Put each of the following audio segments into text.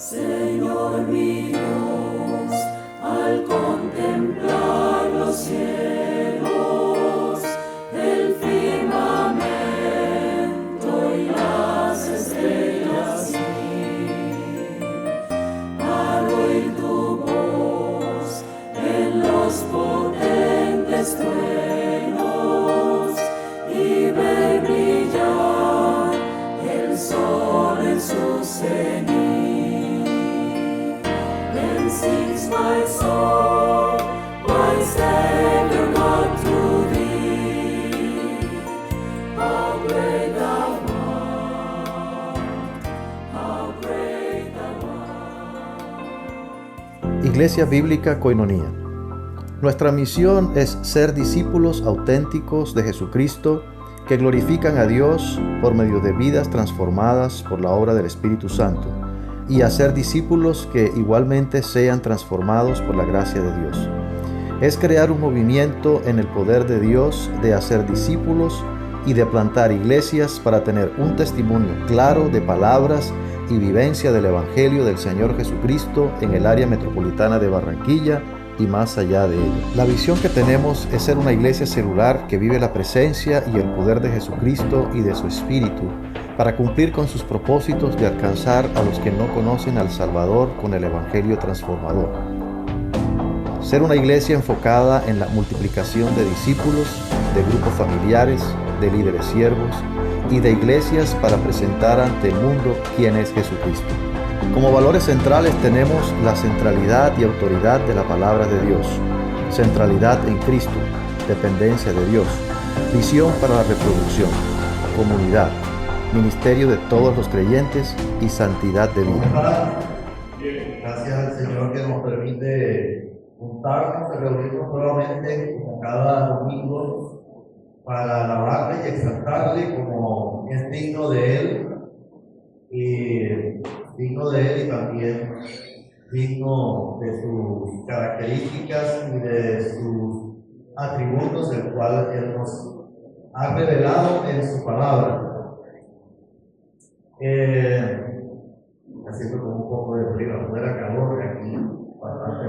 Señor mi Dios, al contemplar los cielos, el firmamento y las estrellas, al oír tu voz en los potentes truenos y ver brillar el sol en su cenit. Then sings my soul, my Savior God to thee. How great thou art, how great thou art. Iglesia Bíblica Koinonía. Nuestra misión es ser discípulos auténticos de Jesucristo que glorifican a Dios por medio de vidas transformadas por la obra del Espíritu Santo, y hacer discípulos que igualmente sean transformados por la gracia de Dios. Es crear un movimiento en el poder de Dios de hacer discípulos y de plantar iglesias para tener un testimonio claro de palabras y vivencia del Evangelio del Señor Jesucristo en el área metropolitana de Barranquilla y más allá de ella. La visión que tenemos es ser una iglesia celular que vive la presencia y el poder de Jesucristo y de su Espíritu para cumplir con sus propósitos de alcanzar a los que no conocen al Salvador con el Evangelio transformador. Ser una iglesia enfocada en la multiplicación de discípulos, de grupos familiares, de líderes siervos y de iglesias para presentar ante el mundo quién es Jesucristo. Como valores centrales tenemos la centralidad y autoridad de la palabra de Dios, centralidad en Cristo, dependencia de Dios, visión para la reproducción, comunidad, ministerio de todos los creyentes y santidad de vida. Gracias al Señor que nos permite juntarnos, reunirnos nuevamente como cada domingo para alabarle y exaltarle como es digno de Él y también digno de sus características y de sus atributos, el cual Él nos ha revelado en su palabra. Haciendo como un poco de frío afuera, calor, aquí bastante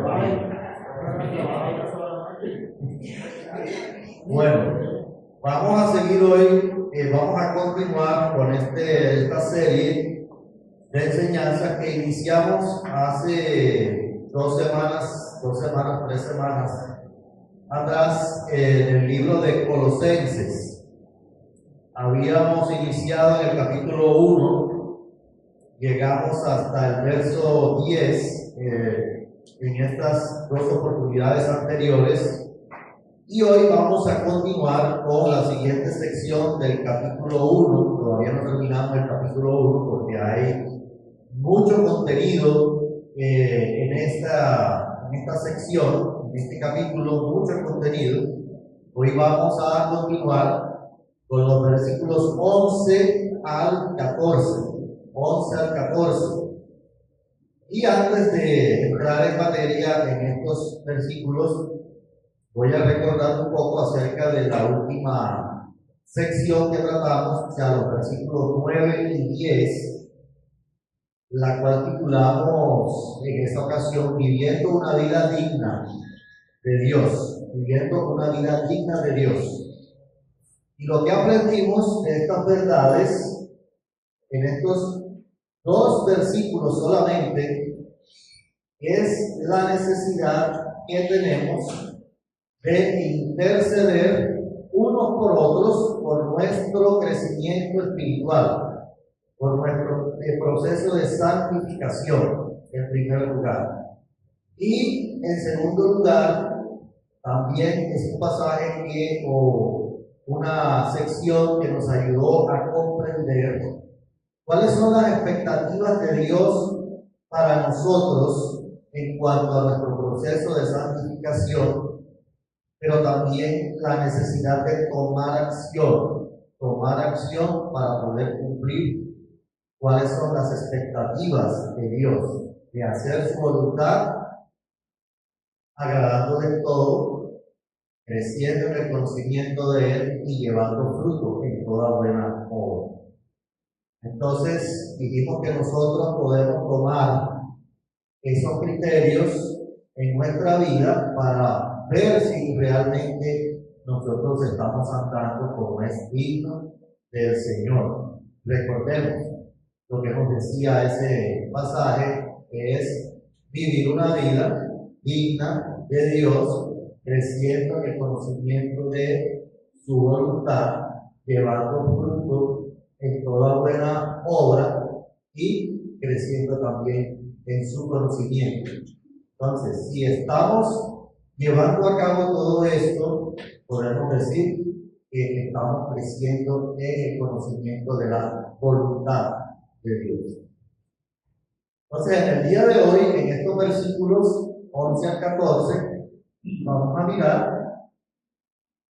frío. Bueno, vamos a seguir hoy, vamos a continuar con esta serie de enseñanzas que iniciamos hace 3 semanas atrás, en el libro de Colosenses. Habíamos iniciado en el capítulo 1, llegamos hasta el verso 10 en estas 2 oportunidades anteriores, y hoy vamos a continuar con la siguiente sección del capítulo 1. Todavía no terminamos el capítulo 1 porque hay mucho contenido en esta sección, en este capítulo, mucho contenido. Hoy vamos a continuar con los versículos 11 al 14. Y antes de entrar en materia en estos versículos, voy a recordar un poco acerca de la última sección que tratamos, o sea, los versículos 9 y 10, la cual titulamos en esta ocasión Viviendo una vida digna de Dios. Viviendo una vida digna de Dios. Y lo que aprendimos de estas verdades en estos 2 versículos solamente es la necesidad que tenemos de interceder unos por otros por nuestro crecimiento espiritual, por nuestro proceso de santificación, en primer lugar. Y en segundo lugar, también es un pasaje una sección que nos ayudó a comprender cuáles son las expectativas de Dios para nosotros en cuanto a nuestro proceso de santificación, pero también la necesidad de tomar acción para poder cumplir cuáles son las expectativas de Dios, de hacer su voluntad, agradándole en todo, creciendo en el conocimiento de Él y llevando fruto en toda buena obra. Entonces dijimos que nosotros podemos tomar esos criterios en nuestra vida para ver si realmente nosotros estamos andando como es digno del Señor. Recordemos lo que nos decía ese pasaje, que es vivir una vida digna de Dios, creciendo en el conocimiento de su voluntad, llevando fruto en toda buena obra y creciendo también en su conocimiento. Entonces, si estamos llevando a cabo todo esto, podemos decir que estamos creciendo en el conocimiento de la voluntad de Dios. Entonces, en el día de hoy, en estos versículos 11 al 14, vamos a mirar,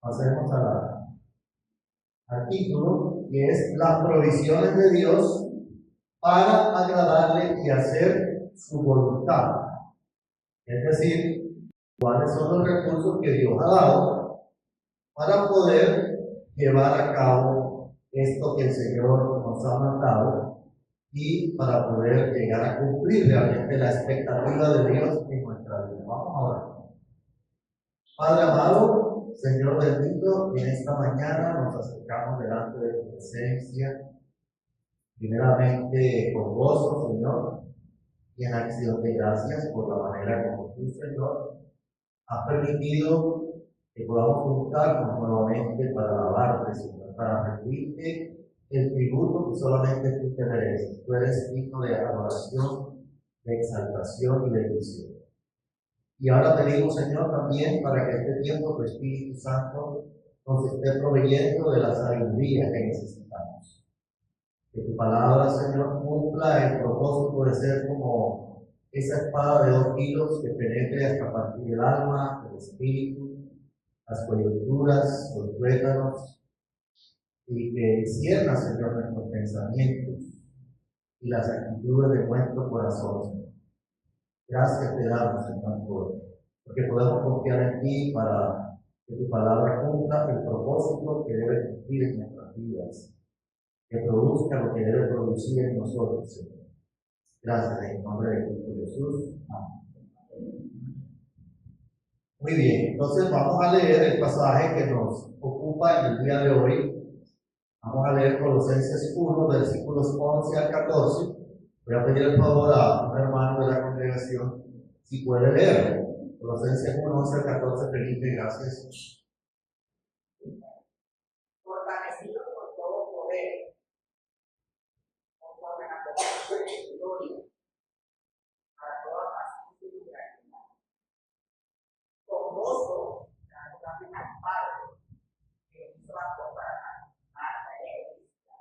pasemos al título, que es las provisiones de Dios para agradarle y hacer su voluntad. Es decir, cuáles son los recursos que Dios ha dado para poder llevar a cabo esto que el Señor nos ha mandado y para poder llegar a cumplir realmente la expectativa de Dios en nuestra vida. Vamos a orar. Padre amado, Señor bendito, en esta mañana nos acercamos delante de tu presencia, primeramente con gozo, Señor, y en acción de gracias por la manera como tú, Señor, has permitido que podamos juntarnos nuevamente para alabarte, Señor, para rendirte el tributo que solamente tú te mereces. Tú eres digno de adoración, de exaltación y de bendición. Y ahora pedimos, Señor, también para que este tiempo tu Espíritu Santo nos esté proveyendo de la sabiduría que necesitamos. Que tu palabra, Señor, cumpla el propósito de ser como esa espada de 2 filos que penetre hasta partir del alma, del espíritu, las coyunturas, los tuétanos, y que encierra, Señor, nuestros pensamientos y las actitudes de nuestro corazón, Señor. Gracias te damos, Señor, porque podemos confiar en ti para que tu palabra cumpla el propósito que debe cumplir en nuestras vidas, que produzca lo que debe producir en nosotros, Señor. Gracias, en el nombre de Cristo Jesús. Amén. Muy bien, entonces vamos a leer el pasaje que nos ocupa en el día de hoy. Vamos a leer Colosenses 1, versículos 11 al 14. Voy a pedir el favor a un hermano de la congregación si puede leer. Colosenses 1, 11 al 14, Felipe, gracias. Fortalecido por todo poder, conforme a la potencia de su gloria, para toda paciencia y tranquilidad. Con gozo, dando gracias al Padre, que hizo la cosa para la iglesia.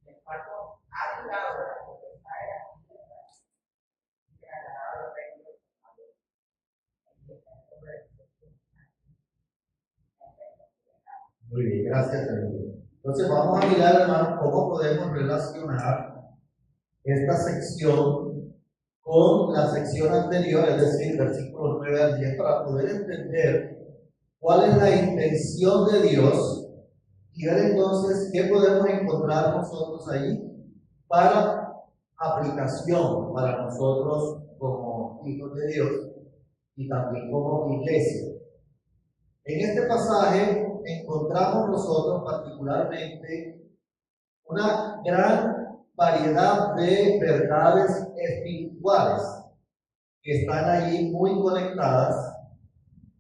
El cual ha librado de la potestad de la tiniebla y ha ganado el reino de su Padre. Muy bien, gracias, Felipe. Entonces vamos a mirar, hermano, cómo podemos relacionar esta sección con la sección anterior, es decir, versículos 9 al 10, para poder entender cuál es la intención de Dios y ver entonces qué podemos encontrar nosotros ahí para aplicación para nosotros como hijos de Dios y también como iglesia. En este pasaje encontramos nosotros particularmente una gran variedad de verdades espirituales que están allí muy conectadas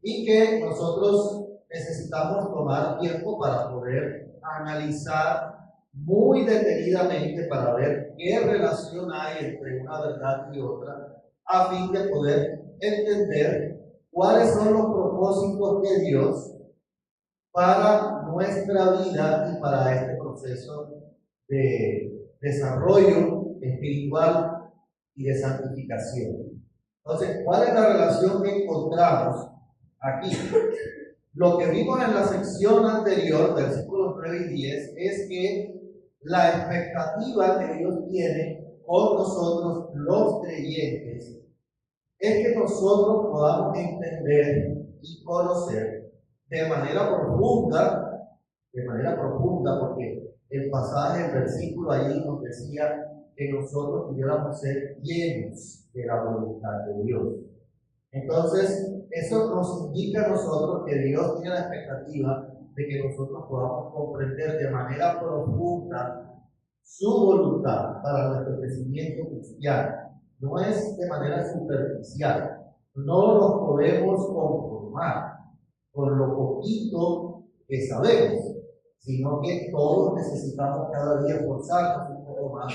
y que nosotros necesitamos tomar tiempo para poder analizar muy detenidamente para ver qué relación hay entre una verdad y otra, a fin de poder entender cuáles son los propósitos de Dios para nuestra vida y para este proceso de desarrollo espiritual y de santificación. Entonces, ¿cuál es la relación que encontramos aquí? Lo que vimos en la sección anterior, versículos 9 y 10, es que la expectativa que Dios tiene con nosotros los creyentes es que nosotros podamos entender y conocer de manera profunda, porque el pasaje, el versículo allí nos decía que nosotros pudiéramos ser llenos de la voluntad de Dios. Entonces, eso nos indica a nosotros que Dios tiene la expectativa de que nosotros podamos comprender de manera profunda su voluntad para nuestro crecimiento cristiano. No es de manera superficial. No nos podemos conformar con lo poquito que sabemos, sino que todos necesitamos cada día esforzarnos un poco más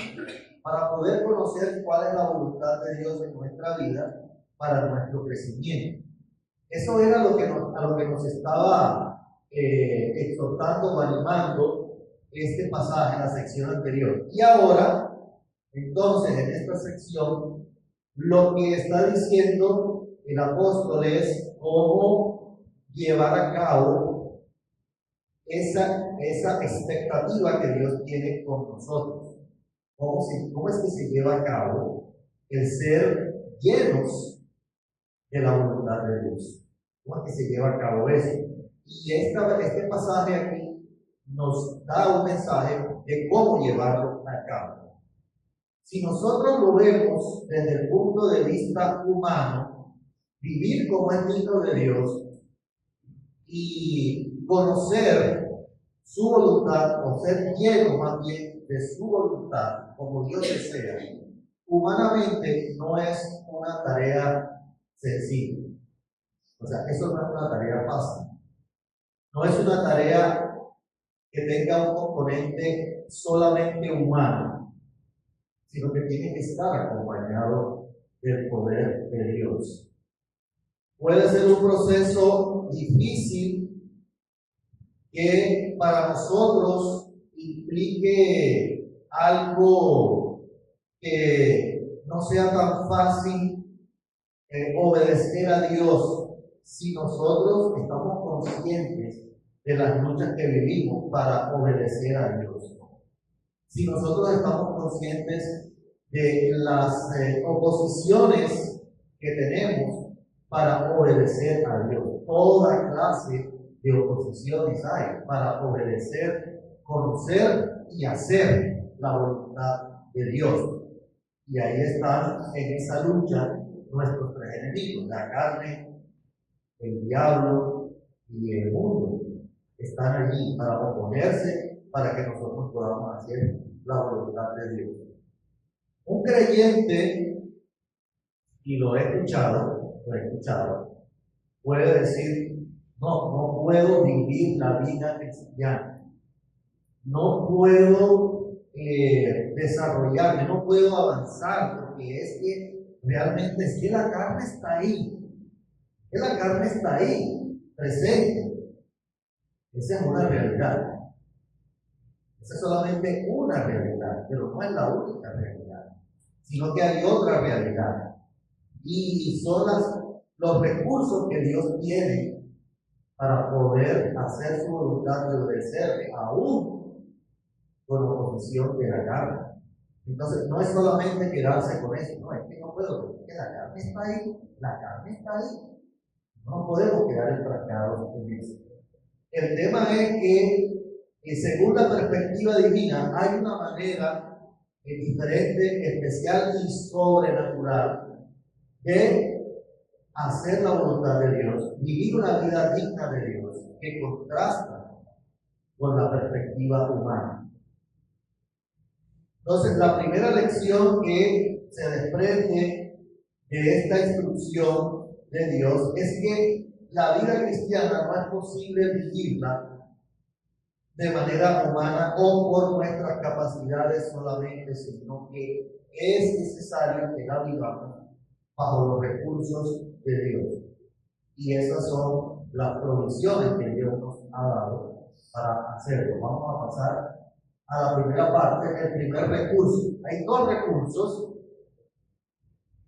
para poder conocer cuál es la voluntad de Dios en nuestra vida para nuestro crecimiento. Eso era a lo que nos estaba exhortando o animando este pasaje en la sección anterior. Y ahora, entonces, en esta sección, lo que está diciendo el apóstol es cómo llevar a cabo esa expectativa que Dios tiene con nosotros. ¿Cómo es que se lleva a cabo el ser llenos de la voluntad de Dios? ¿Cómo es que se lleva a cabo eso? Y este pasaje aquí nos da un mensaje de cómo llevarlo a cabo. Si nosotros lo vemos desde el punto de vista humano, vivir como es digno de Dios y conocer su voluntad, o ser lleno más bien de su voluntad, como Dios desea, humanamente no es una tarea sencilla. O sea, eso no es una tarea fácil. No es una tarea que tenga un componente solamente humano, sino que tiene que estar acompañado del poder de Dios. Puede ser un proceso difícil que para nosotros implique algo que no sea tan fácil obedecer a Dios si nosotros estamos conscientes de las luchas que vivimos para obedecer a Dios. Si nosotros estamos conscientes de las oposiciones que tenemos para obedecer a Dios. Toda clase de oposiciones hay para obedecer, conocer y hacer la voluntad de Dios. Y ahí están en esa lucha nuestros tres enemigos, la carne, el diablo y el mundo. Están allí para oponerse, para que nosotros podamos hacer la voluntad de Dios. Un creyente, y lo he escuchado, puede decir, no puedo vivir la vida cristiana, no puedo desarrollarme, no puedo avanzar, porque es que realmente es que la carne está ahí, presente. Esa es una realidad. Esa es solamente una realidad, pero no es la única realidad, sino que hay otra realidad. Y son los recursos que Dios tiene para poder hacer su voluntad y obedecerle, aún con oposición de la carne. Entonces, no es solamente quedarse con eso, no, es que no puedo, porque la carne está ahí. No podemos quedar enfrascados en eso. El tema es que, según la perspectiva divina, hay una manera diferente, especial y sobrenatural de hacer la voluntad de Dios, vivir una vida digna de Dios, que contrasta con la perspectiva humana. Entonces, la primera lección que se desprende de esta instrucción de Dios es que la vida cristiana no es posible vivirla de manera humana o por nuestras capacidades solamente, sino que es necesario que la vivamos bajo los recursos de Dios. Y esas son las provisiones que Dios nos ha dado para hacerlo. Vamos a pasar a la primera parte, el primer recurso. Hay dos recursos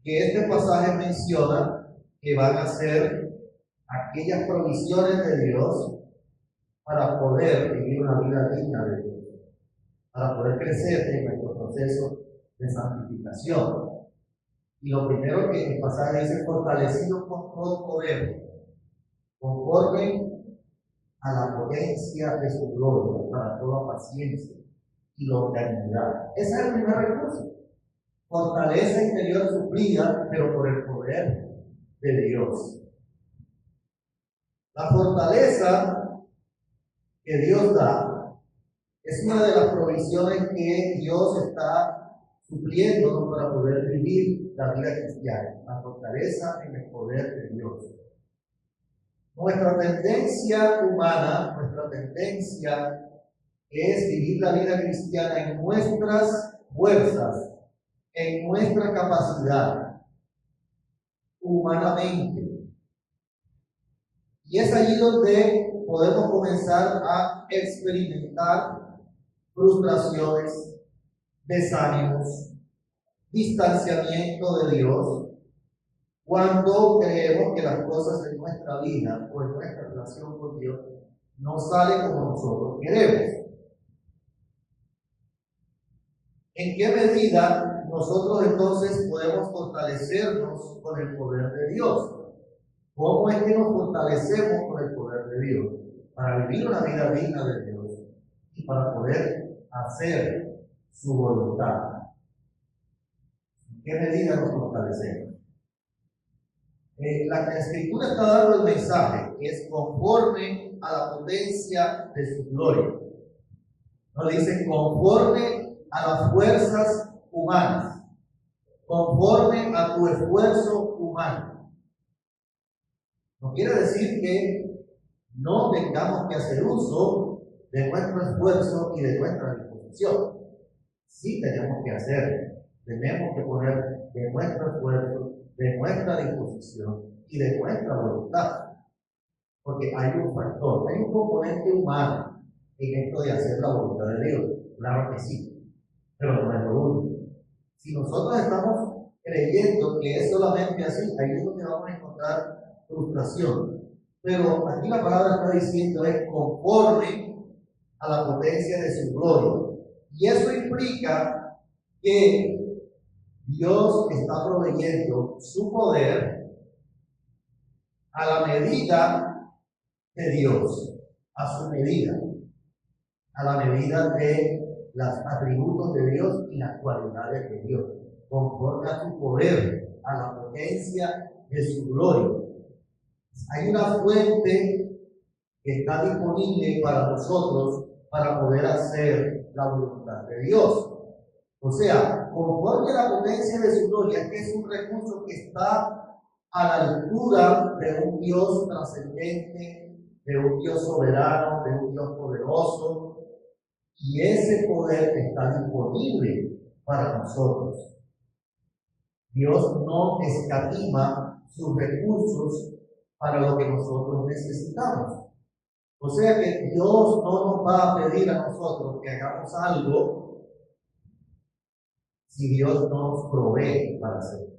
que este pasaje menciona que van a ser aquellas provisiones de Dios para poder vivir una vida digna de Dios, para poder crecer en nuestro proceso de santificación. Y lo primero que el pasaje dice, fortalecido con todo poder, conforme a la potencia de su gloria, para toda paciencia y longanimidad. Ese es el primer recurso. fortaleza interior suplida, pero por el poder de Dios. La fortaleza que Dios da es una de las provisiones que Dios está supliendo para poder vivir la vida cristiana. La fortaleza en el poder de Dios. Nuestra tendencia humana, nuestra tendencia es vivir la vida cristiana en nuestras fuerzas, en nuestra capacidad, humanamente. Y es allí donde podemos comenzar a experimentar frustraciones, desánimos, distanciamiento de Dios, cuando creemos que las cosas en nuestra vida o en nuestra relación con Dios no salen como nosotros queremos. ¿En qué medida nosotros entonces podemos fortalecernos con el poder de Dios? ¿Cómo es que nos fortalecemos con el poder de Dios? Para vivir una vida digna de Dios y para poder hacer su voluntad. ¿En qué medida nos fortalecemos? La Escritura está dando el mensaje que es conforme a la potencia de su gloria. Nos dice conforme a las fuerzas humanas, conforme a tu esfuerzo humano. No quiere decir que no tengamos que hacer uso de nuestro esfuerzo y de nuestra disposición. Sí tenemos que hacer, tenemos que poner de nuestro esfuerzo, de nuestra disposición y de nuestra voluntad. Porque hay un factor, hay un componente humano en esto de hacer la voluntad de Dios. Claro que sí, pero no es lo único. Si nosotros estamos creyendo que es solamente así, ahí es donde vamos a encontrar frustración. Pero aquí la palabra está diciendo es conforme a la potencia de su gloria. Y eso implica que Dios está proveyendo su poder a la medida de Dios, a su medida, a la medida de los atributos de Dios y las cualidades de Dios, conforme a su poder, a la potencia de su gloria. Hay una fuente que está disponible para nosotros para poder hacer la voluntad de Dios. O sea, conforme a la potencia de su gloria, que es un recurso que está a la altura de un Dios trascendente, de un Dios soberano, de un Dios poderoso, y ese poder está disponible para nosotros. Dios no escatima sus recursos para lo que nosotros necesitamos. O sea que Dios no nos va a pedir a nosotros que hagamos algo si Dios no nos provee para hacerlo.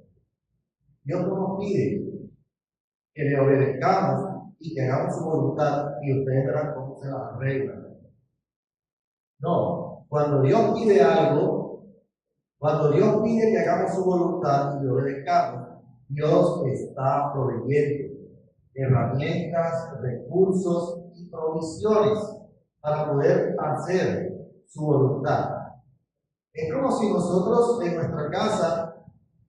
Dios no nos pide que le obedezcamos y que hagamos su voluntad y ustedes verán cómo se las arreglan. No, cuando Dios pide algo, cuando Dios pide que hagamos su voluntad y le obedezcamos, Dios está proveyendo herramientas, recursos y provisiones para poder hacer su voluntad. Es como si nosotros en nuestra casa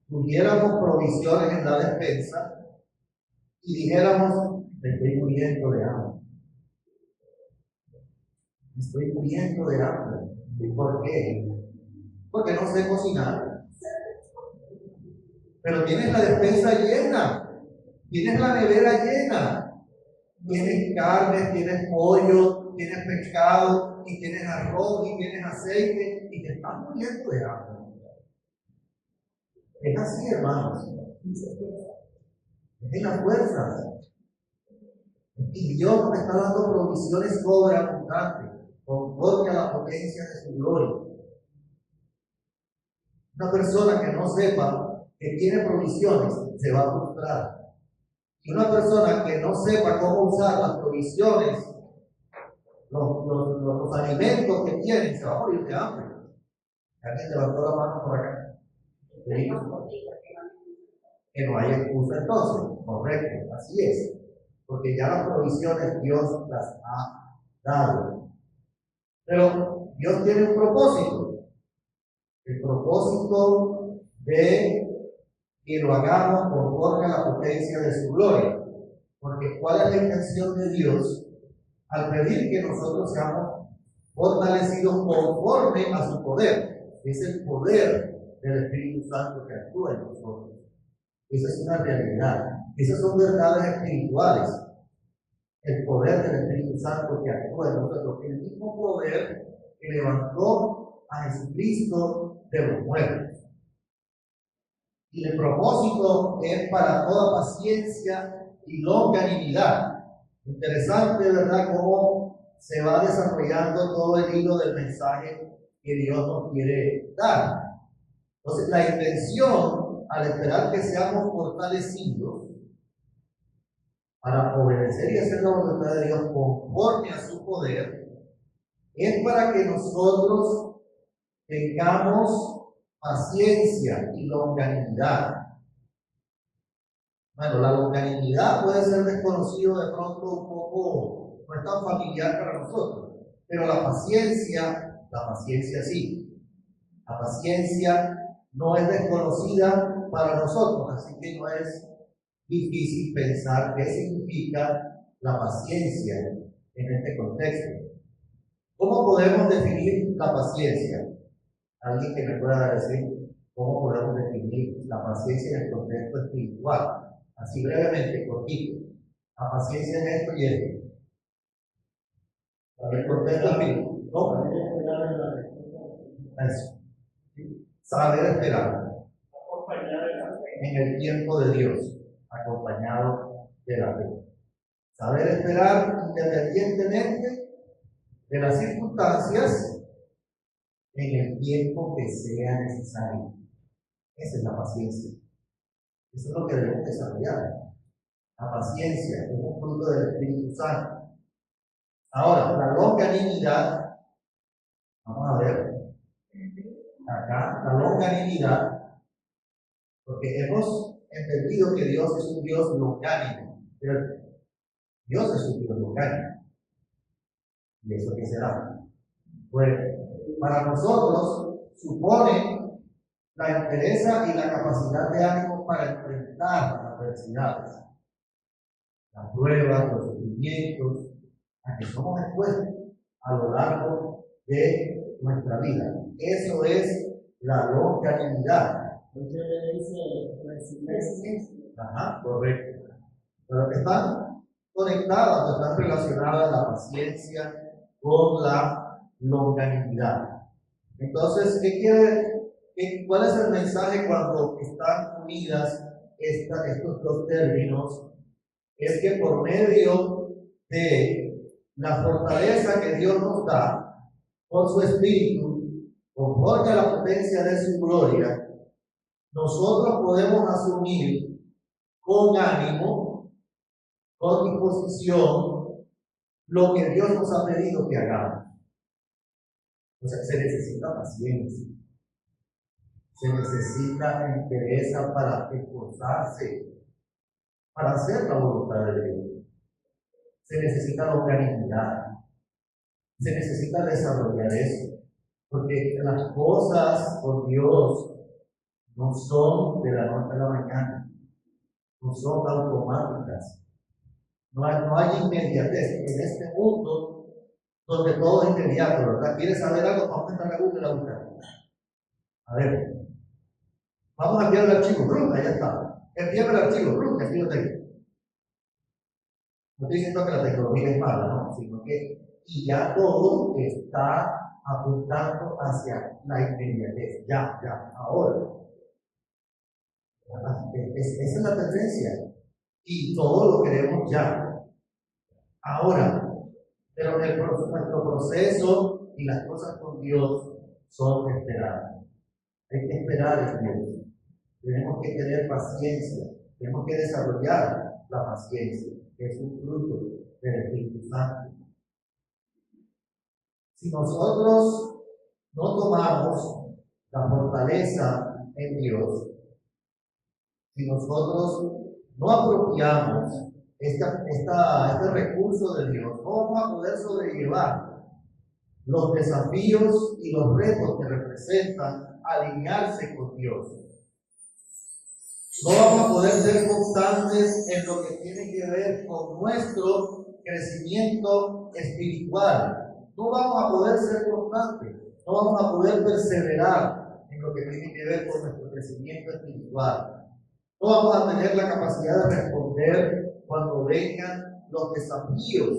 tuviéramos provisiones en la despensa y dijéramos, me estoy muriendo de hambre. Me estoy muriendo de hambre. ¿Y por qué? Porque no sé cocinar. Pero tienes la despensa llena, tienes la nevera llena, tienes carne, tienes pollo, tienes pescado, y tienes arroz, y tienes aceite, y te estás muriendo de hambre. Es así, hermanos. Es en las fuerzas. Y Dios nos está dando provisiones sobreabundantes, conforme a la potencia de su gloria. Una persona que no sepa que tiene provisiones se va a frustrar. Y una persona que no sepa cómo usar las provisiones, los alimentos que tienen, se va a morir de hambre. Alguien levantó la mano por acá. Que no hay excusa entonces. Correcto, así es. Porque ya las provisiones Dios las ha dado. Pero Dios tiene un propósito. El propósito de que lo hagamos conforme a la potencia de su gloria. Porque ¿cuál es la intención de Dios al pedir que nosotros seamos fortalecidos conforme a su poder? Es el poder del Espíritu Santo que actúa en nosotros. Esa es una realidad. Esas son verdades espirituales. El poder del Espíritu Santo que actúa en nosotros. El mismo poder que levantó a Jesucristo de los muertos. Y el propósito es para toda paciencia y longanimidad. Interesante, ¿verdad?, cómo se va desarrollando todo el hilo del mensaje que Dios nos quiere dar. Entonces, la intención, al esperar que seamos fortalecidos para obedecer y hacer la voluntad de Dios conforme a su poder, es para que nosotros tengamos paciencia y longanimidad. Bueno, la longanimidad puede ser desconocido de pronto un poco, no es tan familiar para nosotros, pero la paciencia sí. La paciencia no es desconocida para nosotros, así que no es difícil pensar qué significa la paciencia en este contexto. ¿Cómo podemos definir la paciencia? Alguien que me pueda decir cómo podemos definir la paciencia en el contexto espiritual. Así brevemente, cortito. La paciencia es esto y esto. En el contexto espiritual. ¿No? Eso. Saber esperar. En el tiempo de Dios, acompañado de la fe. Saber esperar independientemente de las circunstancias en el tiempo que sea necesario. Esa es la paciencia. Eso es lo que debemos desarrollar. La paciencia es un fruto del Espíritu Santo. Ahora, la longanimidad, vamos a ver acá, la longanimidad, porque hemos entendido que Dios es un Dios longánimo, pero Dios es un Dios longánimo. ¿Y eso qué será? Pues para nosotros supone la entereza y la capacidad de ánimo para enfrentar las adversidades, las pruebas, los sufrimientos a que somos expuestos a lo largo de nuestra vida. Eso es la longanimidad. Ajá, correcto. Pero que están conectadas, están relacionadas la paciencia con la longanimidad. Entonces, ¿cuál es el mensaje cuando están unidas estos dos términos? Es que por medio de la fortaleza que Dios nos da con su Espíritu, conforme a la potencia de su gloria, nosotros podemos asumir con ánimo, con disposición, lo que Dios nos ha pedido que hagamos. O sea, se necesita paciencia. Se necesita entereza para esforzarse, para hacer la voluntad de Dios. Se necesita longanimidad. Se necesita desarrollar eso. Porque las cosas con Dios no son de la noche a la mañana. No son automáticas. No hay inmediatez. En este mundo donde todo es inmediato, ¿verdad? ¿Quieres saber algo? Vamos a entrar a Google a buscar. A ver. Vamos a enviar el archivo, ahí está. Envíame el archivo, aquí lo tengo. No estoy diciendo que la tecnología es mala, no, sino que y ya todo está apuntando hacia la inmediatez, ya, ahora. Esa es la tendencia. Y todo lo queremos ya, ahora. Pero nuestro proceso y las cosas con Dios son esperadas. Hay que esperar en Dios. Tenemos que tener paciencia, tenemos que desarrollar la paciencia, que es un fruto del Espíritu Santo. Si nosotros no tomamos la fortaleza en Dios, si nosotros no apropiamos este recurso de Dios, no vamos a poder sobrellevar los desafíos y los retos que representan alinearse con Dios. No vamos a poder ser constantes en lo que tiene que ver con nuestro crecimiento espiritual. No vamos a poder ser constantes, no vamos a poder perseverar en lo que tiene que ver con nuestro crecimiento espiritual. No vamos a tener la capacidad de responder cuando vengan los desafíos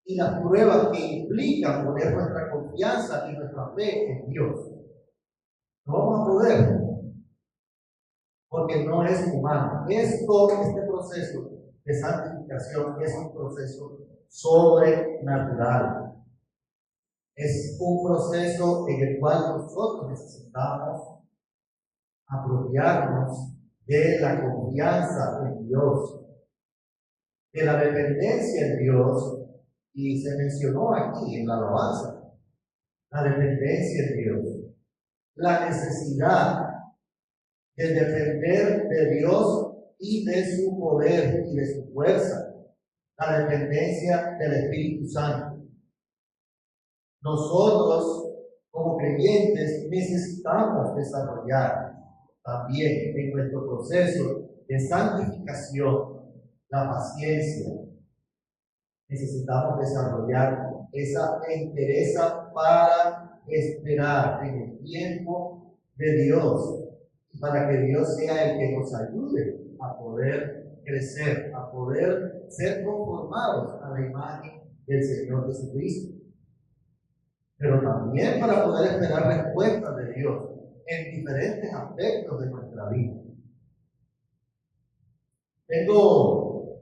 y las pruebas que implican poner nuestra confianza y nuestra fe en Dios. No vamos a poder, porque no es humano. Este proceso de santificación es un proceso sobrenatural. Es un proceso en el cual nosotros necesitamos apropiarnos de la confianza en Dios, de la dependencia en Dios, y se mencionó aquí en la alabanza, la dependencia en Dios, la necesidad de depender de Dios y de su poder y de su fuerza, la dependencia del Espíritu Santo. Nosotros, como creyentes, necesitamos desarrollar también en nuestro proceso de santificación la paciencia. Necesitamos desarrollar esa entereza para esperar en el tiempo de Dios, para que Dios sea el que nos ayude a poder crecer, a poder ser conformados a la imagen del Señor Jesucristo. Pero también para poder esperar respuestas de Dios en diferentes aspectos de nuestra vida. Tengo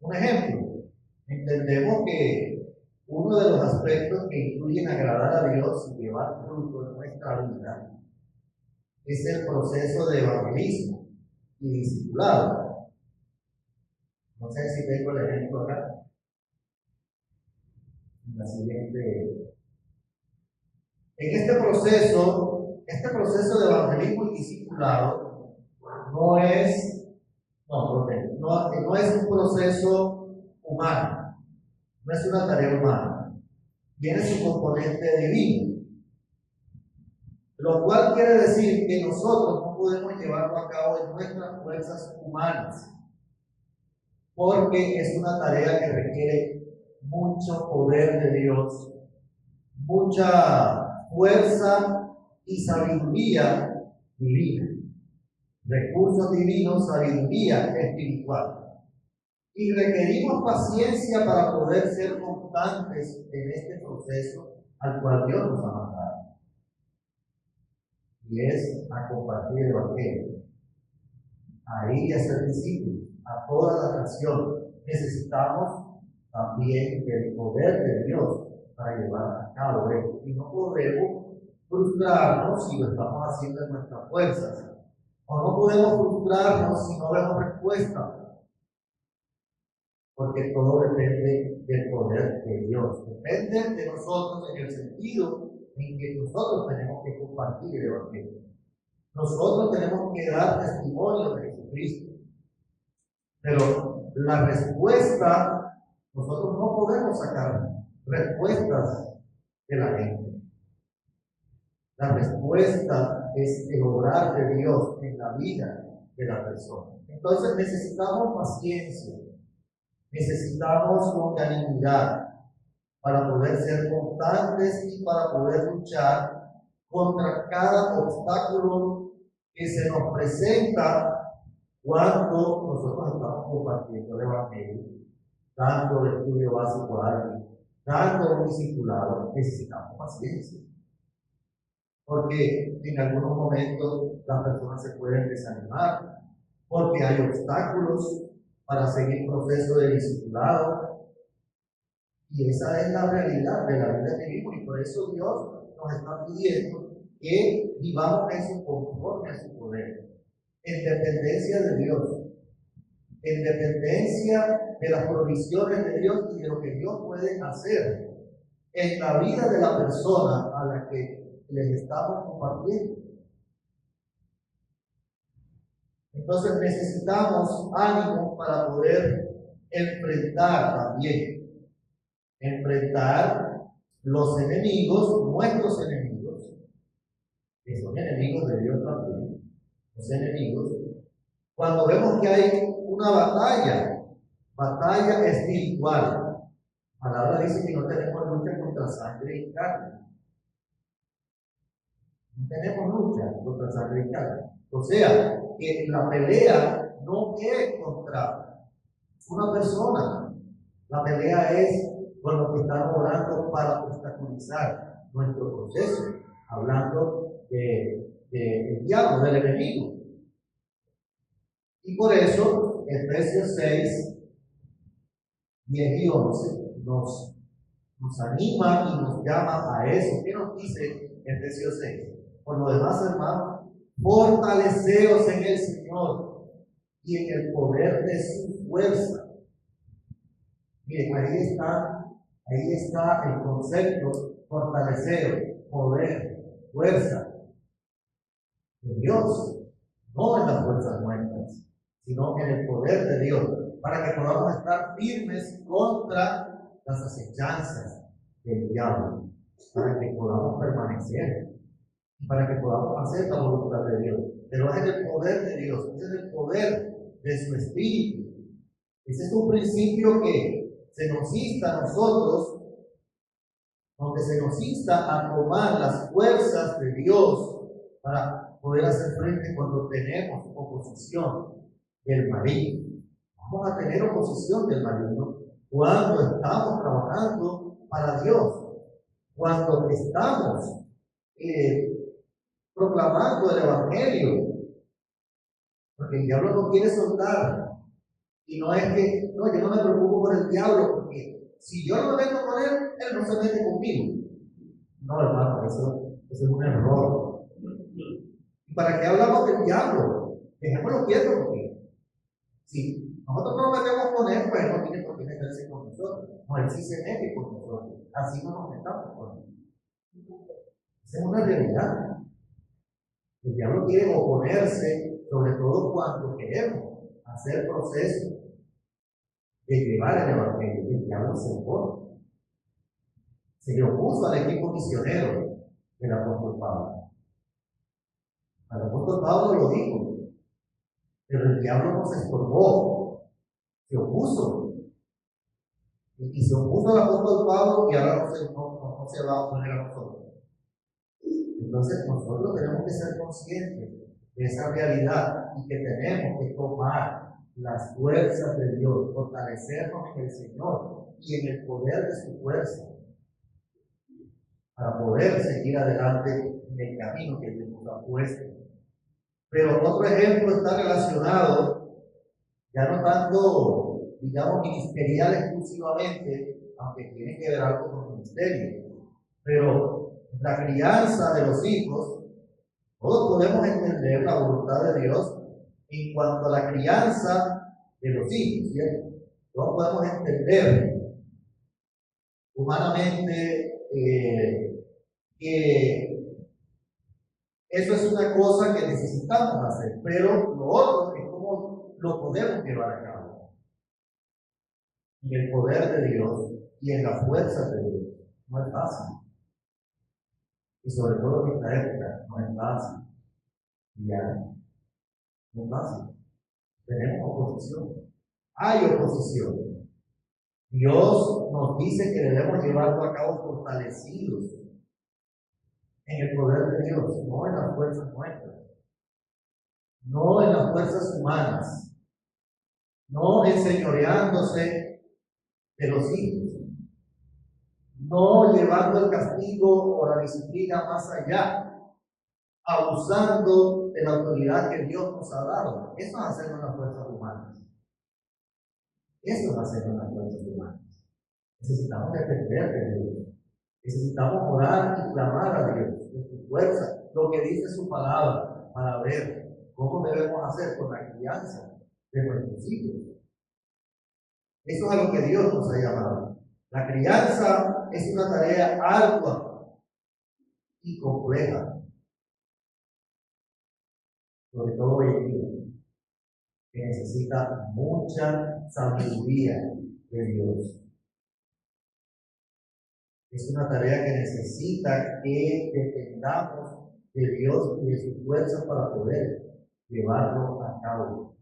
un ejemplo. Entendemos que uno de los aspectos que incluyen agradar a Dios y llevar fruto en nuestra vida es el proceso de evangelismo y discipulado. No sé si tengo el ejemplo acá. En la siguiente. En este proceso de evangelismo y discipulado no es un proceso humano, no es una tarea humana, tiene su componente divino, lo cual quiere decir que nosotros no podemos llevarlo a cabo en nuestras fuerzas humanas, porque es una tarea que requiere mucho poder de Dios, mucha fuerza y sabiduría divina, recursos divinos, sabiduría espiritual. Y requerimos paciencia para poder ser constantes en este proceso al cual Dios nos ha mandado. Y es a compartir el Evangelio, a ir y a ser discípulos, a toda la nación. Necesitamos también el poder de Dios para llevar a cabo esto. Y no podemos frustrarnos si lo estamos haciendo en nuestras fuerzas. O no podemos frustrarnos si no vemos respuesta. Porque todo depende del poder de Dios. Depende de nosotros en el sentido en que nosotros tenemos que compartir el Evangelio. Nosotros tenemos que dar testimonio de Jesucristo. Pero la respuesta, nosotros no podemos sacar respuestas de la gente. La respuesta es el obrar de Dios en la vida de la persona. Entonces necesitamos paciencia, necesitamos longanimidad para poder ser constantes y para poder luchar contra cada obstáculo que se nos presenta cuando nosotros estamos compartiendo el Evangelio, dando el estudio básico a alguien, dando un discipulado. Necesitamos paciencia, porque en algunos momentos las personas se pueden desanimar, porque hay obstáculos para seguir proceso de discipulado, y esa es la realidad de la vida que vivimos, y por eso Dios nos está pidiendo que vivamos eso conforme a su poder, en dependencia de Dios, en dependencia de las provisiones de Dios y de lo que Dios puede hacer en la vida de la persona a la que les estamos compartiendo. Entonces necesitamos ánimo para poder enfrentar también, enfrentar los enemigos, nuestros enemigos, que son enemigos de Dios también, los enemigos, cuando vemos que hay una batalla espiritual. La palabra dice que no tenemos lucha contra sangre y carne. No tenemos lucha contra sangre y carne. O sea, que la pelea no es contra una persona. La pelea es con los que están orando para obstaculizar nuestro proceso, hablando del diablo, del enemigo. Y por eso, Efesios 6, 10 y 11 nos anima y nos llama a eso. ¿Qué nos dice Efesios 6? Por lo demás, hermanos, fortaleceos en el Señor y en el poder de su fuerza. Miren, ahí está el concepto: fortalecer, poder, fuerza de Dios, no en las fuerzas nuestras, sino en el poder de Dios, para que podamos estar firmes contra las acechanzas del diablo, para que podamos permanecer, para que podamos hacer la voluntad de Dios. Pero es el poder de Dios, es el poder de su Espíritu. Ese es un principio que se nos insta a nosotros, donde se nos insta a tomar las fuerzas de Dios para poder hacer frente cuando tenemos oposición del maligno. Vamos a tener oposición del maligno cuando estamos trabajando para Dios, cuando estamos proclamando el Evangelio, porque el diablo no quiere soltar. Y no es que, no, yo no me preocupo por el diablo, porque si yo no me meto con él no se mete conmigo. No, hermano, eso es un error. ¿Y para qué hablamos del diablo? Dejémoslo quieto, porque si nosotros no nos metemos con él, pues no tiene por qué meterse con nosotros. No, él sí se mete con nosotros. Así no nos metamos con él. Esa es una realidad. El diablo quiere oponerse, sobre todo cuando queremos hacer procesos de llevar el Evangelio. El diablo se opone. Se le opuso al equipo misionero del apóstol Pablo. El apóstol Pablo lo dijo, pero el diablo no se estorbó, se opuso. Y se opuso al apóstol Pablo y ahora no se va a oponer a nosotros. Entonces nosotros tenemos que ser conscientes de esa realidad y que tenemos que tomar las fuerzas de Dios, fortalecernos en el Señor y en el poder de su fuerza para poder seguir adelante en el camino que Dios nos ha puesto. Pero otro ejemplo está relacionado, ya no tanto, digamos, ministerial exclusivamente, aunque tiene que ver algo con el ministerio, pero la crianza de los hijos. Todos podemos entender la voluntad de Dios en cuanto a la crianza de los hijos, ¿cierto? Todos podemos entender humanamente que eso es una cosa que necesitamos hacer, pero lo otro es cómo lo podemos llevar a cabo. En el poder de Dios y en la fuerza de Dios. No es fácil. Y sobre todo en esta época, no es fácil. Ya, no es fácil. Tenemos oposición. Hay oposición. Dios nos dice que debemos llevarlo a cabo fortalecidos en el poder de Dios, no en las fuerzas nuestras, no en las fuerzas humanas, no enseñoreándose de los hijos, no llevando el castigo o la disciplina más allá, abusando de la autoridad que Dios nos ha dado. Eso es hacer las fuerzas humanas. Eso es hacer las fuerzas humanas. Necesitamos depender de Dios. Necesitamos orar y clamar a Dios de su fuerza, lo que dice su palabra, para ver cómo debemos hacer con la crianza de nuestros hijos. Eso es a lo que Dios nos ha llamado. La crianza es una tarea ardua y compleja, sobre todo hoy en día, que necesita mucha sabiduría de Dios. Es una tarea que necesita que dependamos de Dios y de su fuerza para poder llevarlo a cabo.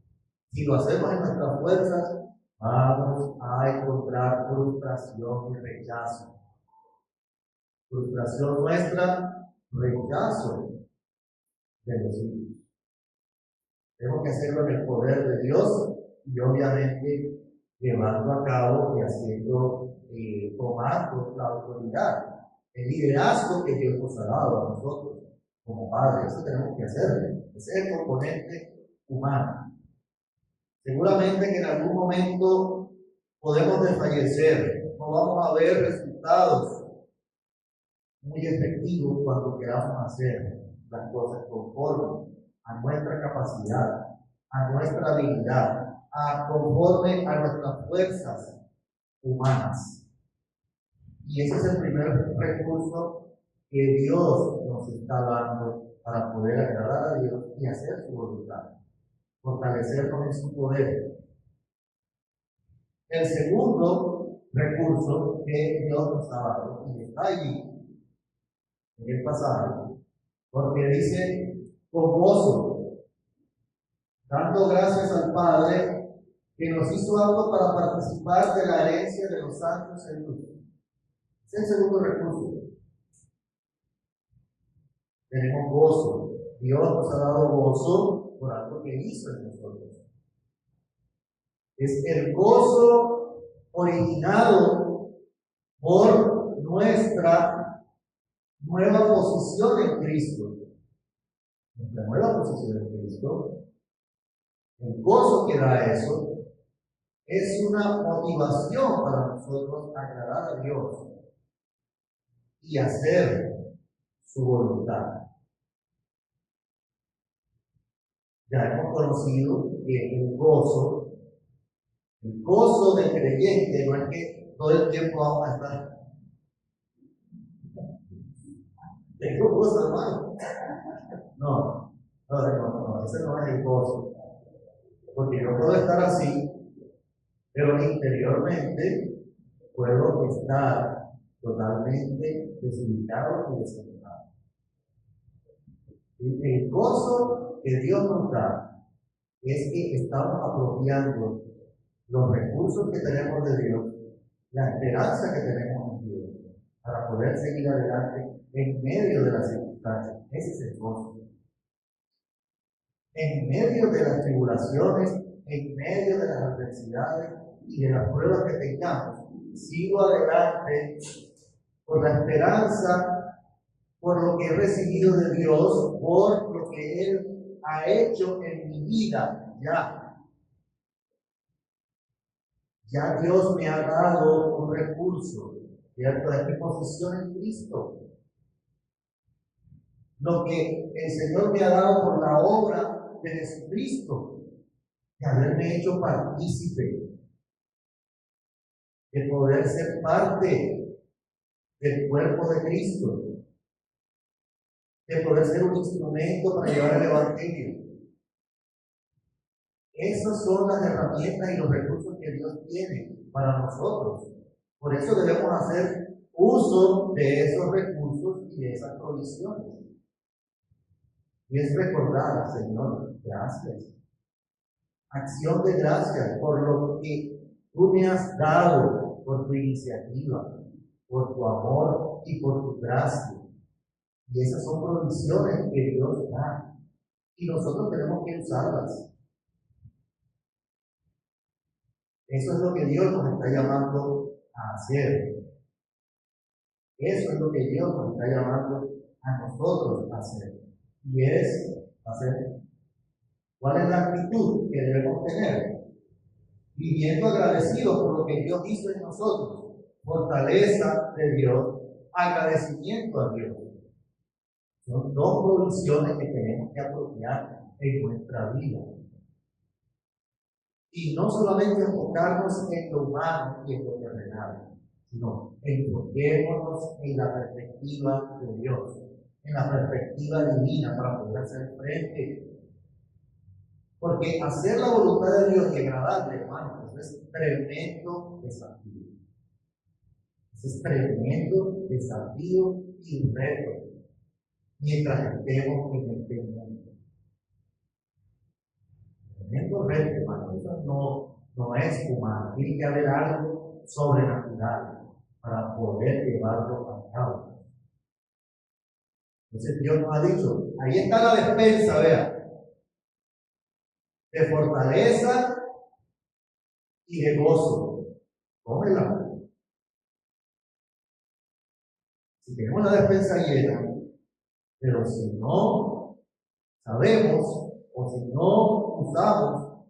Si lo hacemos en nuestras fuerzas, vamos a encontrar frustración y rechazo. Frustración nuestra, rechazo de los hijos. Tenemos que hacerlo en el poder de Dios y obviamente llevando a cabo y haciendo, tomando la autoridad, el liderazgo que Dios nos ha dado a nosotros como padres. Eso tenemos que hacerlo. Ese es el componente humano. Seguramente que en algún momento podemos desfallecer, no vamos a ver resultados muy efectivos cuando queramos hacer las cosas conforme a nuestra capacidad, a nuestra habilidad, conforme a nuestras fuerzas humanas. Y ese es el primer recurso que Dios nos está dando para poder agradar a Dios y hacer su voluntad, fortalecernos en su poder. El segundo recurso que Dios nos ha dado, y está allí en el pasaje, porque dice con gozo, dando gracias al Padre que nos hizo aptos para participar de la herencia de los santos en luz. Es el segundo recurso. Tenemos gozo. Dios nos ha dado gozo por algo que hizo en nosotros. Es el gozo originado por nuestra nueva posición en Cristo. Nuestra nueva posición en Cristo, el gozo que da eso, es una motivación para nosotros agradar a Dios y hacer su voluntad. Ya hemos conocido que el gozo del creyente no es que todo el tiempo vamos a estar. Tengo gozo, hermano. No, ese no es el gozo. Porque no puedo estar así, pero interiormente puedo estar totalmente desubicado y desanimado. El gozo que Dios nos da es que estamos apropiando los recursos que tenemos de Dios, la esperanza que tenemos en Dios, para poder seguir adelante en medio de las circunstancias. Ese es el gozo. En medio de las tribulaciones, en medio de las adversidades y de las pruebas que tengamos, sigo adelante por la esperanza, por lo que he recibido de Dios, por lo que Él ha hecho en mi vida. Ya Dios me ha dado un recurso, ¿cierto? Es mi posición en Cristo. Lo que el Señor me ha dado por la obra de Jesucristo, de haberme hecho partícipe, de poder ser parte del cuerpo de Cristo, de poder ser un instrumento para llevar el Evangelio. Esas son las herramientas y los recursos que Dios tiene para nosotros. Por eso debemos hacer uso de esos recursos y de esas provisiones. Y es recordar, Señor, gracias. Acción de gracias por lo que tú me has dado, por tu iniciativa, por tu amor y por tu gracia. Y esas son provisiones que Dios da. Y nosotros tenemos que usarlas. Eso es lo que Dios nos está llamando a hacer. Eso es lo que Dios nos está llamando a nosotros a hacer. Y es hacer. ¿Cuál es la actitud que debemos tener? Viviendo agradecidos por lo que Dios hizo en nosotros. Fortaleza de Dios, agradecimiento a Dios. Son dos provisiones que tenemos que apropiar en nuestra vida. Y no solamente enfocarnos en lo humano y en lo terrenal, sino enfoquémonos en la perspectiva de Dios, en la perspectiva divina para poder hacer frente. Porque hacer la voluntad de Dios y agradarle, hermano, eso es tremendo desafío. Eso es tremendo desafío y reto mientras estemos en este mundo. tremendo reto, hermano. Eso no es humano. Tiene que haber algo sobrenatural para poder llevarlo a cabo. Entonces Dios nos ha dicho, ahí está la despensa, vea, de fortaleza y de gozo. Cómela. Si tenemos la despensa llena, pero si no sabemos o si no usamos,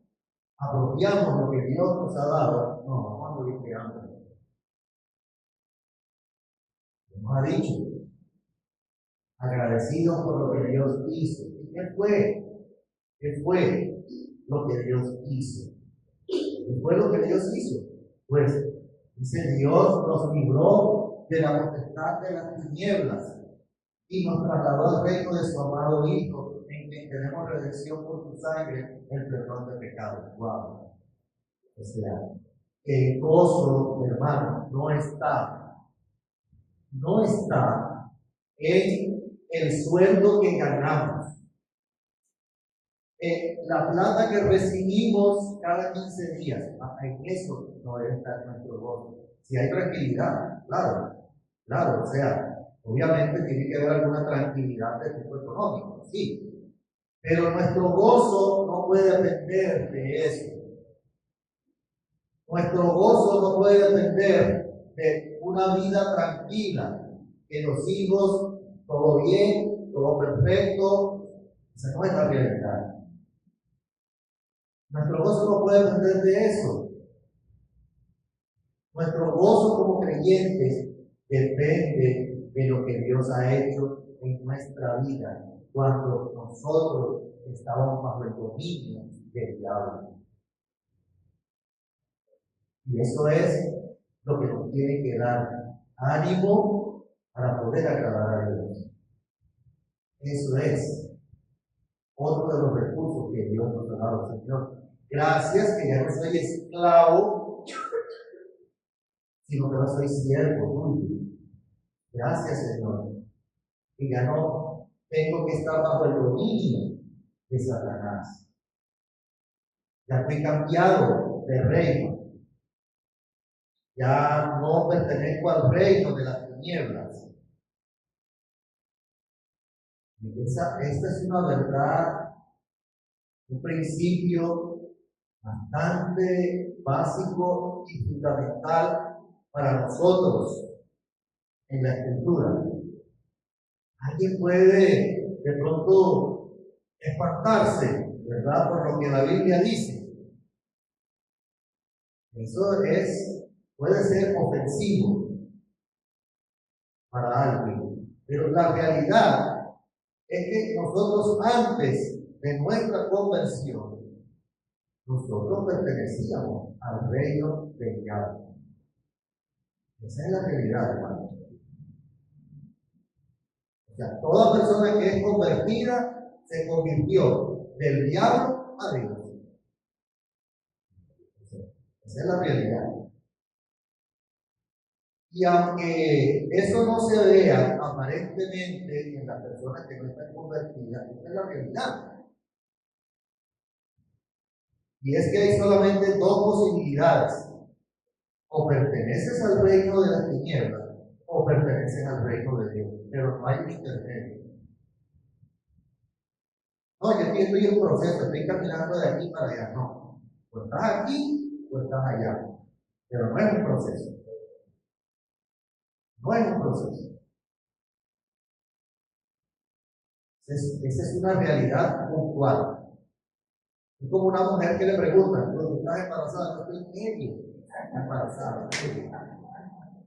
apropiamos lo que Dios nos ha dado, no, vamos a morir de hambre. Nos ha dicho, agradecidos por lo que Dios hizo. ¿Y qué fue? ¿Qué fue lo que Dios hizo? ¿Qué fue lo que Dios hizo? Pues, dice, Dios nos libró de la potestad de las tinieblas y nos trasladó al reino de su amado Hijo, en quien tenemos redención por su sangre, el perdón de pecados. Wow. O sea, el gozo, hermano, no está en el sueldo que ganamos, la plata que recibimos cada 15 días. En eso no debe estar nuestro gozo. Si hay tranquilidad, claro, o sea, obviamente tiene que haber alguna tranquilidad de tipo económico, sí, pero nuestro gozo no puede depender de eso. Nuestro gozo no puede depender de una vida tranquila, que los hijos, todo bien, todo perfecto. Esa no es la realidad. Nuestro gozo no puede depender de eso. Nuestro gozo como creyentes depende de lo que Dios ha hecho en nuestra vida cuando nosotros estábamos bajo el dominio del diablo. Y eso es lo que nos tiene que dar ánimo para poder agradar a Dios. Eso es otro de los recursos que Dios nos ha dado, Señor. Gracias que ya no soy esclavo, sino que ahora soy siervo tuyo. Gracias, Señor. Y ya no tengo que estar bajo el dominio de Satanás. Ya fui cambiado de reino. Ya no pertenezco al reino de las tinieblas. Esta es una verdad, un principio bastante básico y fundamental para nosotros en la Escritura. Alguien puede de pronto espantarse, ¿verdad?, por lo que la Biblia dice. Eso puede ser ofensivo para alguien, pero la realidad es que nosotros antes de nuestra conversión, nosotros pertenecíamos al reino del diablo. Esa es la realidad, hermano. O sea, toda persona que es convertida se convirtió del diablo a Dios. Esa es la realidad. Y aunque eso no se vea aparentemente en las personas que no están convertidas, esa es la realidad. Y es que hay solamente dos posibilidades: o perteneces al reino de las tinieblas o perteneces al reino de Dios, pero no hay un intermedio. No, yo estoy en proceso, estoy caminando de aquí para allá. No, o estás aquí o estás allá, pero no es un proceso. No es un proceso. Esa es una realidad puntual. Es como una mujer que le preguntan: ¿tú estás embarazada? No, estoy medio embarazada.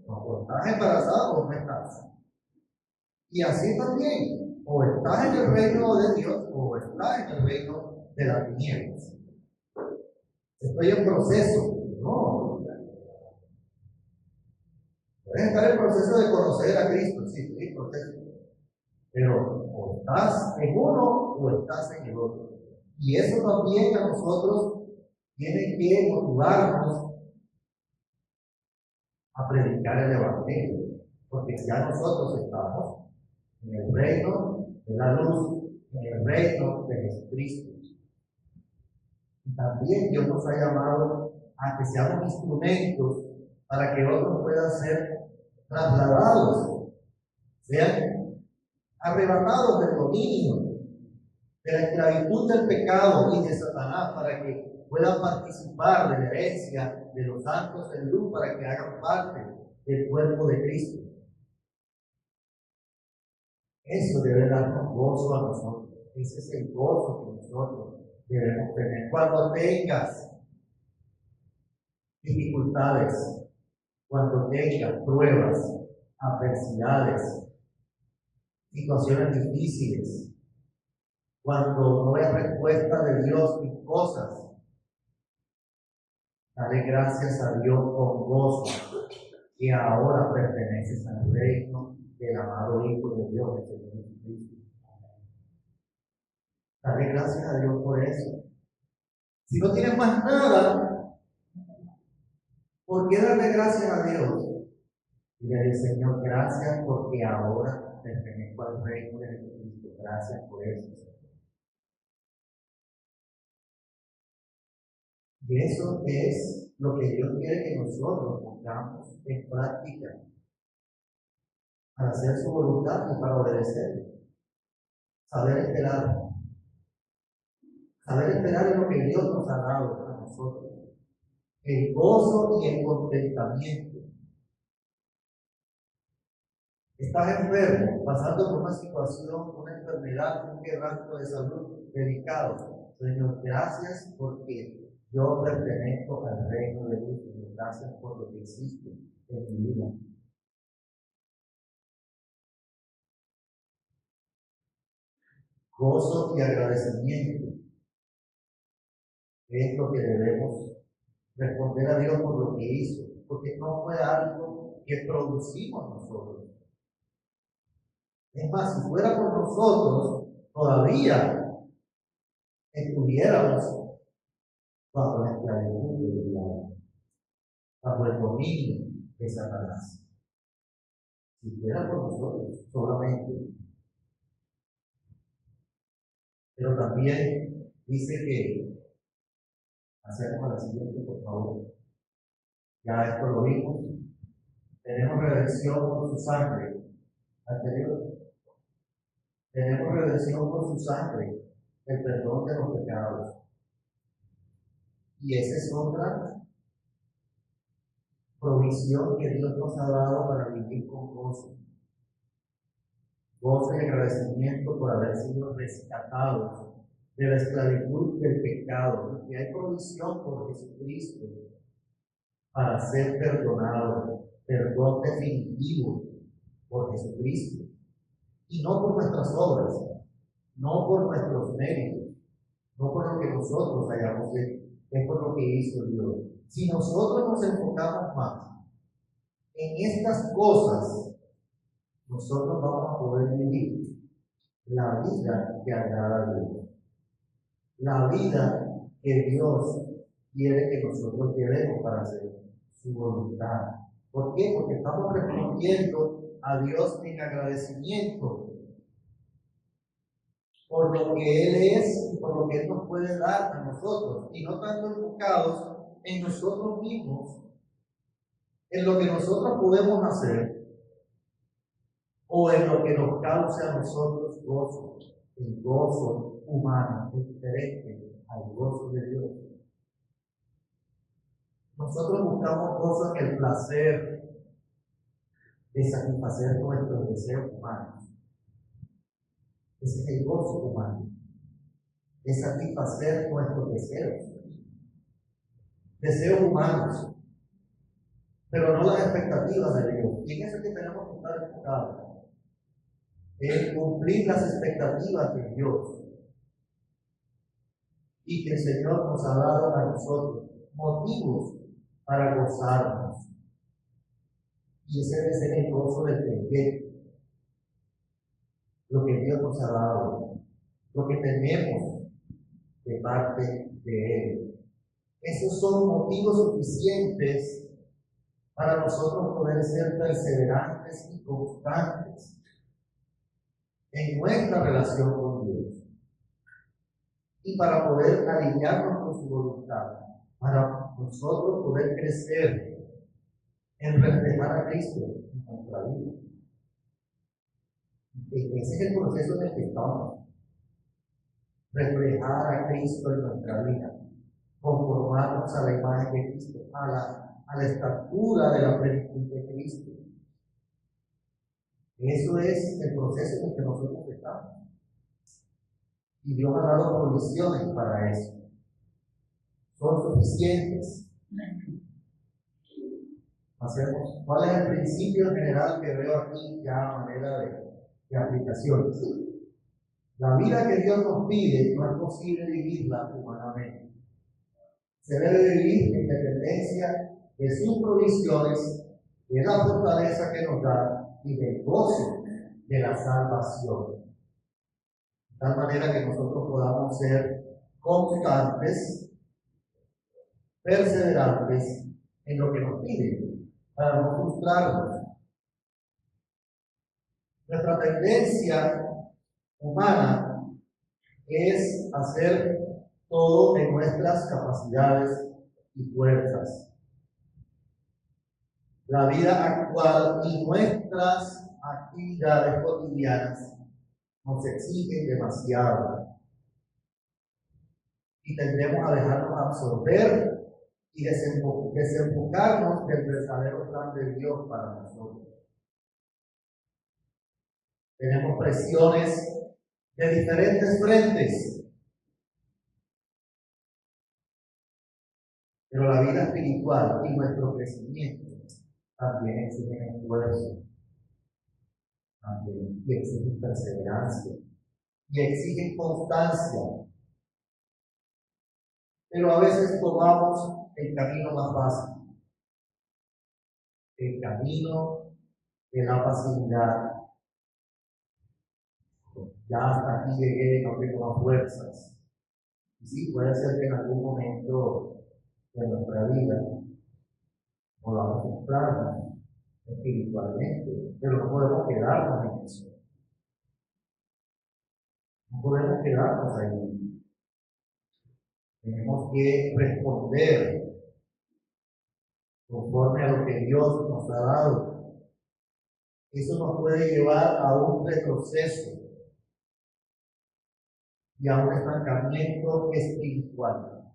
No, o estás embarazada o no estás. Y así también, o estás en el reino de Dios o estás en el reino de las tinieblas. Estoy en proceso. No. Puedes estar en proceso de conocer a Cristo, sí, estoy en proceso. Pero o estás en uno o estás en el otro. Y eso también a nosotros tiene que motivarnos a predicar el Evangelio, porque ya nosotros estamos en el reino de la luz, en el reino de Jesucristo. También Dios nos ha llamado a que seamos instrumentos para que otros puedan ser trasladados, sean arrebatados del dominio, de la esclavitud del pecado y de Satanás, para que puedan participar de la herencia de los santos en luz, para que hagan parte del cuerpo de Cristo. Eso debe darnos gozo a nosotros. Ese es el gozo que nosotros debemos tener. Cuando tengas dificultades, cuando tengas pruebas, adversidades, situaciones difíciles, cuando no hay respuesta de Dios en cosas, dale gracias a Dios con gozo, que ahora perteneces al reino del amado Hijo de Dios, el Señor Jesucristo. Dale gracias a Dios por eso. Si no tienes más nada, ¿por qué darle gracias a Dios? Dile, Señor, gracias porque ahora pertenezco al reino de Jesucristo. Gracias por eso, Señor. Y eso es lo que Dios quiere que nosotros pongamos en práctica para hacer su voluntad y para obedecer. Saber esperar. Saber esperar es lo que Dios nos ha dado a nosotros. El gozo y el contentamiento. Estás enfermo, pasando por una situación, una enfermedad, un quebranto de salud delicado. Señor, gracias porque yo pertenezco al reino de Dios. Señor, gracias por lo que hiciste en mi vida. Gozo y agradecimiento es lo que debemos responder a Dios por lo que hizo, porque no fue algo que producimos nosotros. Es más, si fuera por nosotros, todavía estuviéramos bajo la esclavitud del diablo, bajo el dominio de Satanás. Si fuera por nosotros solamente. Pero también dice que hacemos la siguiente, por favor. Ya esto lo vimos. Tenemos redención por su sangre anterior. Tenemos redención por su sangre, el perdón de los pecados. Y esa es otra provisión que Dios nos ha dado para vivir con gozo. Gozo y agradecimiento por haber sido rescatados de la esclavitud del pecado. Y hay provisión por Jesucristo para ser perdonados. Perdón definitivo por Jesucristo. Y no por nuestras obras, no por nuestros méritos, no por lo que nosotros hayamos hecho, es por lo que hizo Dios. Si nosotros nos enfocamos más en estas cosas, nosotros vamos a poder vivir la vida que agrada a Dios, la vida que Dios quiere que nosotros llevemos para hacer su voluntad. ¿Por qué? Porque estamos respondiendo a Dios en agradecimiento por lo que Él es y por lo que Él nos puede dar a nosotros, y no tanto enfocados en nosotros mismos, en lo que nosotros podemos hacer o en lo que nos cause a nosotros gozo. El gozo humano es diferente al gozo de Dios. Nosotros buscamos gozo en el placer de satisfacer nuestros deseos humanos. Ese es el gozo humano, de satisfacer nuestros deseos humanos, pero no las expectativas de Dios. Y en eso que tenemos que estar enfocados, en cumplir las expectativas de Dios, y que el Señor nos ha dado a nosotros motivos para gozarnos. Y ese debe ser el gozo del creyente. Lo que Dios nos ha dado, lo que tenemos de parte de Él. Esos son motivos suficientes para nosotros poder ser perseverantes y constantes en nuestra relación con Dios. y para poder alinearnos con su voluntad, para nosotros poder crecer en reflejar a Cristo en nuestra vida. Ese es el proceso en el que estamos. Reflejar a Cristo en nuestra vida, conformarnos a la imagen de Cristo, a la estatura de la plenitud de Cristo. Eso es el proceso en el que nosotros estamos. Y Dios ha dado provisiones para eso. Son suficientes. ¿Cuál es el principio general que veo aquí ya a manera de aplicación? La vida que Dios nos pide no es posible vivirla humanamente. Se debe vivir en dependencia de sus provisiones, de la fortaleza que nos da y del gozo de la salvación. De tal manera que nosotros podamos ser constantes, perseverantes en lo que nos piden, para no frustrarnos. Nuestra tendencia humana es hacer todo en nuestras capacidades y fuerzas. La vida actual y nuestras actividades cotidianas nos exigen demasiado y tendemos a dejarnos absorber y desenfocarnos del verdadero plan de Dios para nosotros. Tenemos presiones de diferentes frentes, pero la vida espiritual y nuestro crecimiento también exigen esfuerzo, también, y exigen perseverancia, y exigen constancia. Pero a veces tomamos el camino más fácil, el camino de la facilidad. Ya hasta aquí llegué, no tengo más fuerzas. Y sí, puede ser que en algún momento de nuestra vida podamos frustrarnos espiritualmente, pero no podemos quedarnos en eso. No podemos quedarnos ahí. Tenemos que responder conforme a lo que Dios nos ha dado. Eso nos puede llevar a un retroceso y a un estancamiento espiritual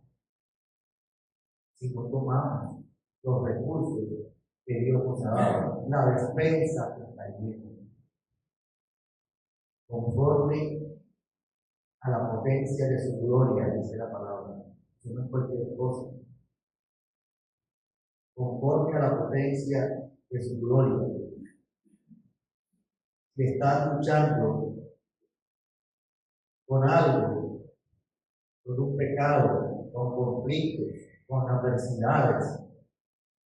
si no tomamos los recursos que Dios nos ha dado, la despensa que está llena, conforme a la potencia de su gloria, dice la palabra. Eso no es cualquier cosa. Conforme a la potencia de su gloria. Si estás luchando con algo, con un pecado, con conflictos, con adversidades,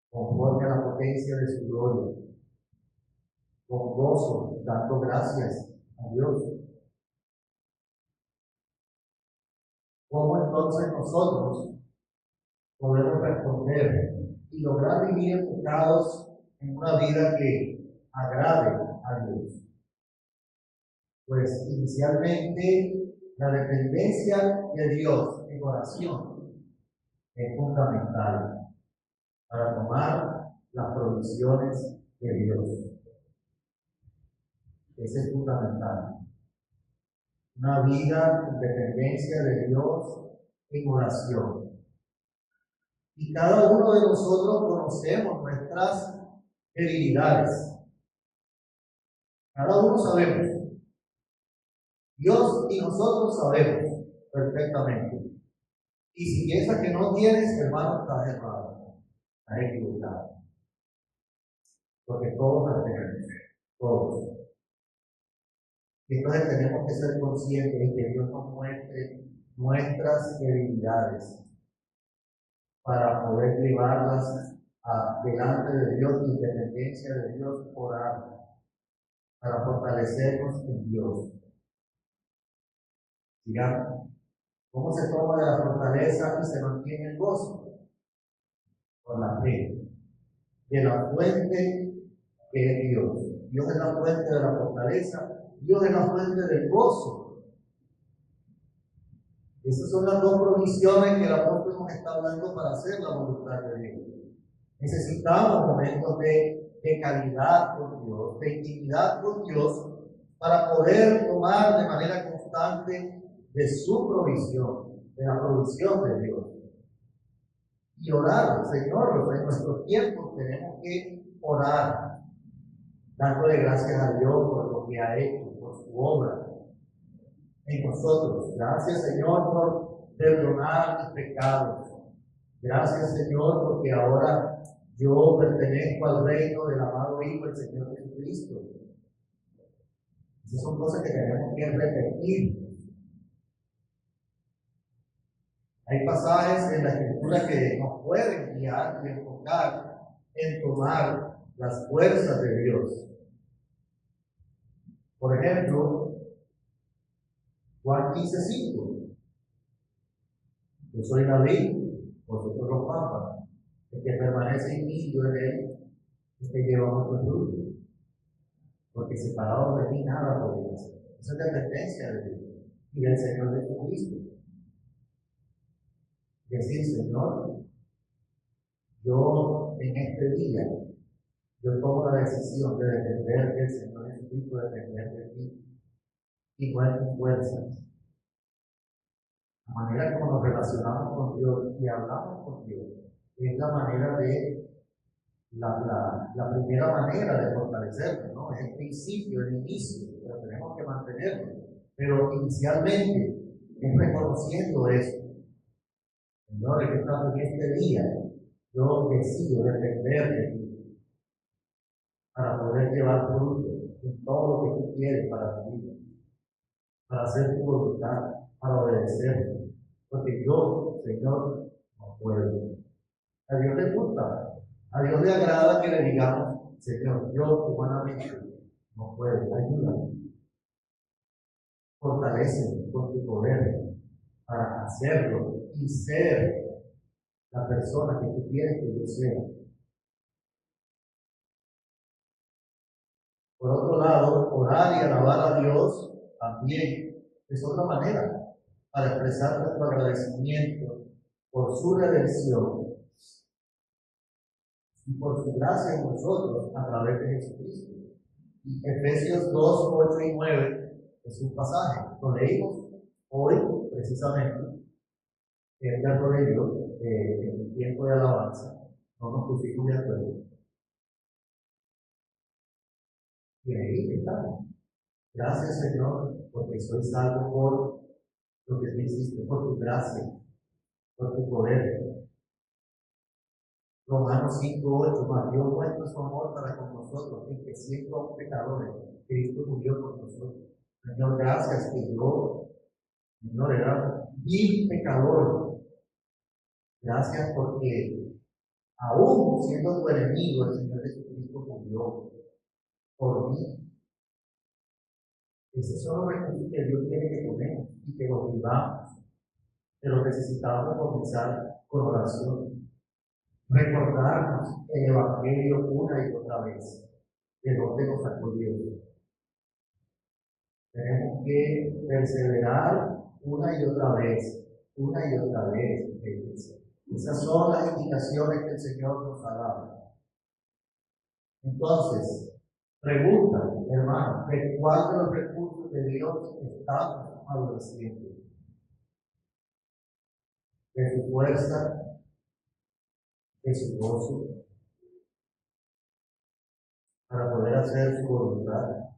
conforme a la potencia de su gloria, con gozo, dando gracias a Dios. ¿Cómo entonces nosotros podemos responder y lograr vivir enfocados en una vida que agrade a Dios? Pues inicialmente la dependencia de Dios en oración es fundamental para tomar las provisiones de Dios. Ese es fundamental. Una vida en dependencia de Dios en oración. Y cada uno de nosotros conocemos nuestras debilidades. Cada uno sabemos. Dios y nosotros sabemos perfectamente. Y si piensas que no tienes, hermano, estás errado, estás equivocado. Porque todos las tenemos, todos. Y entonces tenemos que ser conscientes de que Dios nos muestre nuestras debilidades para poder llevarlas delante de Dios, en dependencia de Dios, orar, para fortalecernos en Dios. Digamos, ¿cómo se toma de la fortaleza y se mantiene el gozo? Por la fe, de la fuente que es Dios. Dios es la fuente de la fortaleza, Dios es la fuente del gozo. Esas son las dos provisiones que el apóstol nos está hablando para hacer la voluntad de Dios. Necesitamos momentos de calidad con Dios, de intimidad con Dios, para poder tomar de manera constante de su provisión, de la provisión de Dios. Y orar, Señor, en nuestros tiempos tenemos que orar, dándole gracias a Dios por lo que ha hecho, por su obra en nosotros. Gracias, Señor, por perdonar mis pecados. Gracias, Señor, porque ahora yo pertenezco al reino del amado Hijo, el Señor Jesucristo. Esas son cosas que tenemos que repetir. Hay pasajes en la Escritura que nos pueden guiar y enfocar en tomar las fuerzas de Dios. Por ejemplo, Juan 15:5. Yo soy la vid, vosotros los pámpanos. El que permanece en mí, yo en él, el que lleva mucho fruto. Porque separado de mí nada podría hacer. Esa es dependencia de Dios y del Señor Jesucristo. Decir, Señor, yo en este día, yo tomo la decisión de depender del Señor Jesucristo, de depender de ti, y no en mis fuerzas. La manera como nos relacionamos con Dios y hablamos con Dios es la manera de, la primera manera de fortalecernos, ¿no? Es el principio, el inicio, pero tenemos que mantenerlo. Pero inicialmente es reconociendo eso. Señor, en este día yo decido depender de ti para poder llevar fruto en todo lo que tú quieres para mi vida, para hacer tu voluntad, para obedecerte, porque yo, Señor, no puedo. A Dios le gusta, a Dios le agrada que le digamos, Señor, yo humanamente no puedo, ayúdame, fortaléceme con tu poder para hacerlo y ser la persona que tú quieres que yo sea. Por otro lado, orar y alabar a Dios también es otra manera para expresar nuestro agradecimiento por su redención y por su gracia en nosotros a través de Jesucristo. Y Efesios 2, 8 y 9 es un pasaje. Lo leímos hoy, precisamente. El verbo de Dios, en el tiempo de alabanza, no nos pusimos de acuerdo. Y ahí estamos. Gracias, Señor, porque soy salvo por lo que tú hiciste, por tu gracia, por tu poder. Romanos 5:8, mas Dios muestra su amor para con nosotros, en que siendo pecadores, Cristo murió por nosotros. Señor, gracias que yo, Señor, era vil pecador. Gracias porque aún siendo tu enemigo, el Señor Jesucristo murió por mí. Esos son los recursos que Dios quiere que tomemos y que los vivamos. Pero necesitamos comenzar con oración. Recordarnos el Evangelio una y otra vez, de dónde nos sacó Dios. Tenemos que perseverar una y otra vez, iglesia. Esas son las indicaciones que el Señor nos ha dado. Entonces, pregunta, hermano, ¿de cuál de los recursos de Dios estamos adoleciendo? ¿De su fuerza? ¿De su gozo? Para poder hacer su voluntad.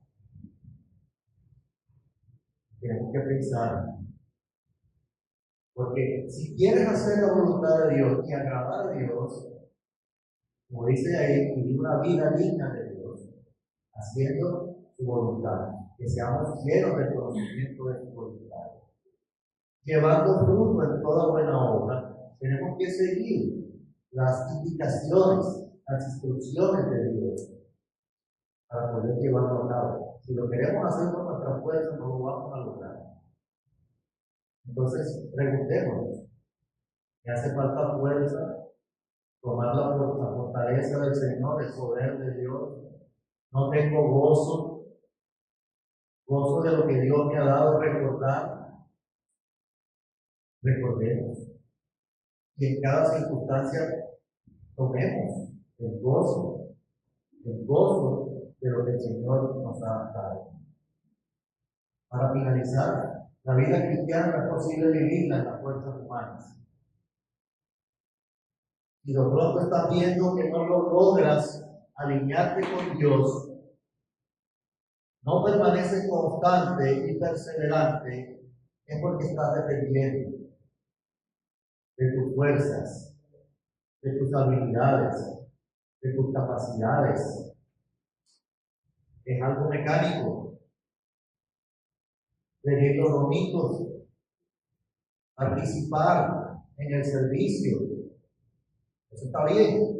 Tenemos que pensar. Porque si quieres hacer la voluntad de Dios y agradar a Dios, como dice ahí, vivir una vida digna de Dios, haciendo su voluntad, que seamos llenos del conocimiento de su voluntad, llevando fruto en toda buena obra, tenemos que seguir las indicaciones, las instrucciones de Dios para poder llevarlo a cabo. Si lo queremos hacer con nuestra fuerza, no lo vamos a lograr. Entonces, preguntémonos, ¿me hace falta fuerza? Tomar la fortaleza del Señor, el poder de Dios. No tengo gozo de lo que Dios me ha dado, recordar Recordemos que en cada circunstancia tomemos el gozo de lo que el Señor nos ha dado. Para finalizar, la vida cristiana no es posible vivirla en las fuerzas humanas. Y de pronto estás viendo que no lo logras alinearte con Dios, no permaneces constante y perseverante, es porque estás dependiendo de tus fuerzas, de tus habilidades, de tus capacidades. Es algo mecánico. Venir los domingos, participar en el servicio. Eso está bien.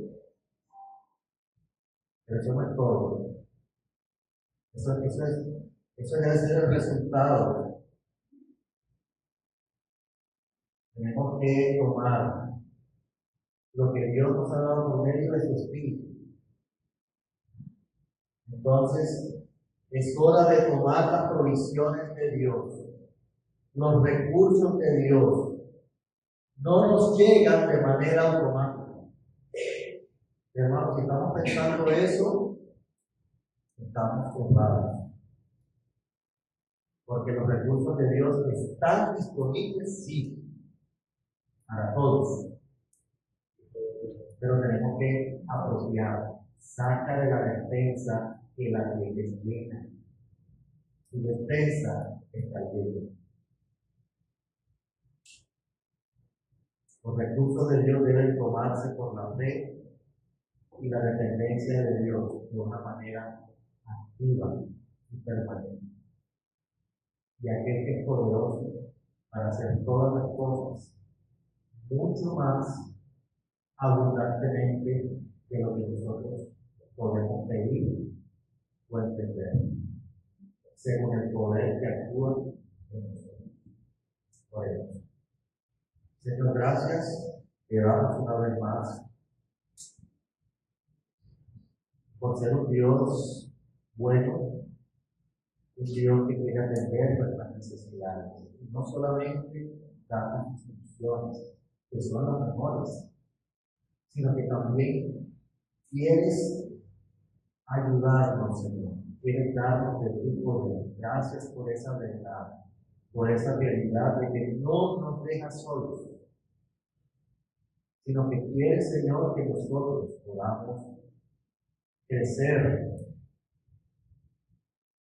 Pero eso no es todo. Eso debe ser el resultado. Tenemos que tomar lo que Dios nos ha dado por medio de su Espíritu. Entonces, es hora de tomar las provisiones de Dios, los recursos de Dios. No nos llegan de manera automática. Hermanos, si estamos pensando eso, estamos errados. Porque los recursos de Dios están disponibles, sí, para todos. Pero tenemos que apropiar. Saca de la despensa que la tienes llena. Tu despensa está llena. Los recursos de Dios deben tomarse por la fe y la dependencia de Dios de una manera activa y permanente. Y aquel que es poderoso para hacer todas las cosas mucho más abundantemente de lo que nosotros podemos pedir o entender, según el poder que actúa en nosotros. Oremos. Señor, gracias. Te damos una vez más por ser un Dios bueno, un Dios que quiere atender nuestras necesidades. Y no solamente darnos instrucciones, que son las mejores, sino que también quieres ayudarnos, Señor. Quieres darnos de tu poder. Gracias por esa verdad, por esa realidad de que no nos dejas solos, sino que quieres, Señor, que nosotros podamos crecer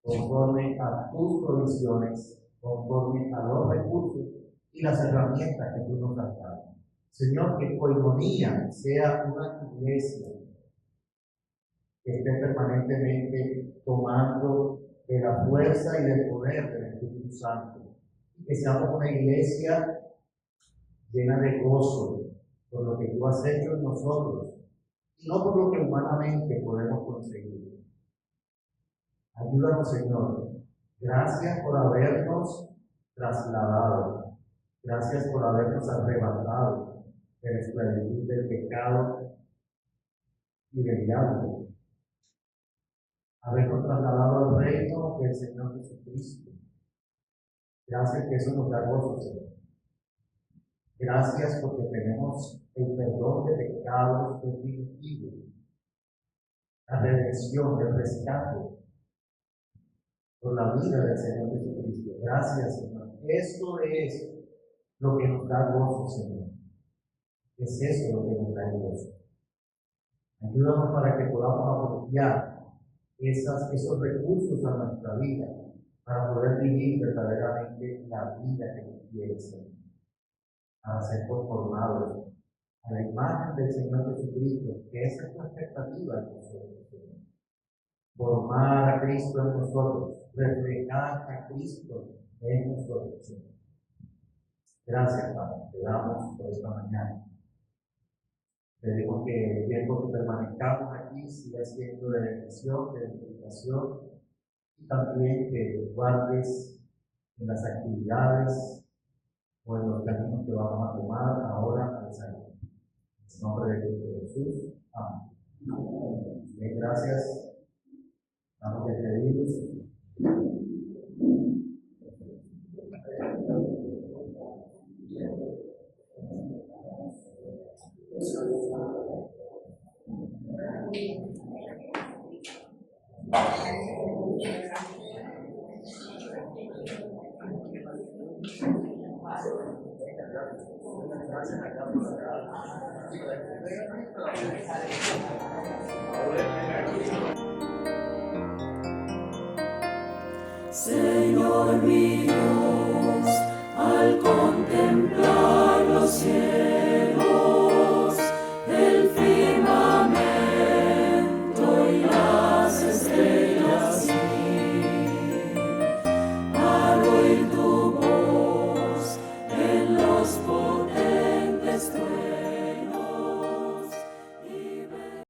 conforme a tus provisiones, conforme a los recursos y las herramientas que tú nos has dado. Señor, que Koinonia sea una iglesia que esté permanentemente tomando de la fuerza y del poder del Espíritu Santo. Y que seamos una iglesia llena de gozo por lo que tú has hecho en nosotros y no por lo que humanamente podemos conseguir. Ayúdanos, Señor. Gracias por habernos trasladado. Gracias por habernos arrebatado de la esclavitud del pecado y del diablo. Habernos trasladado al reino del Señor Jesucristo. Gracias que eso nos da gozo, Señor. Gracias porque tenemos el perdón de pecados definitivo, la redención, el rescate por la vida del Señor Jesucristo. Gracias, Señor. Esto es lo que nos da gozo, Señor. Es eso lo que nos da gozo. Ayúdanos para que podamos apropiar esos recursos a nuestra vida para poder vivir verdaderamente la vida que nos quiere, Señor. Para ser conformados a la imagen del Señor Jesucristo, que esa es la expectativa de nosotros, Señor. Formar a Cristo en nosotros, reflejar a Cristo en nosotros, Señor. Gracias, Padre, te damos por esta mañana. Pedimos que el tiempo que permanezcamos aquí siga siendo de bendición, de edificación, y también que guardes en las actividades o en los caminos que vamos a tomar ahora al salir. En nombre de Cristo Jesús. Amén. Bien, gracias. Estamos despedidos. gracias a cada uno.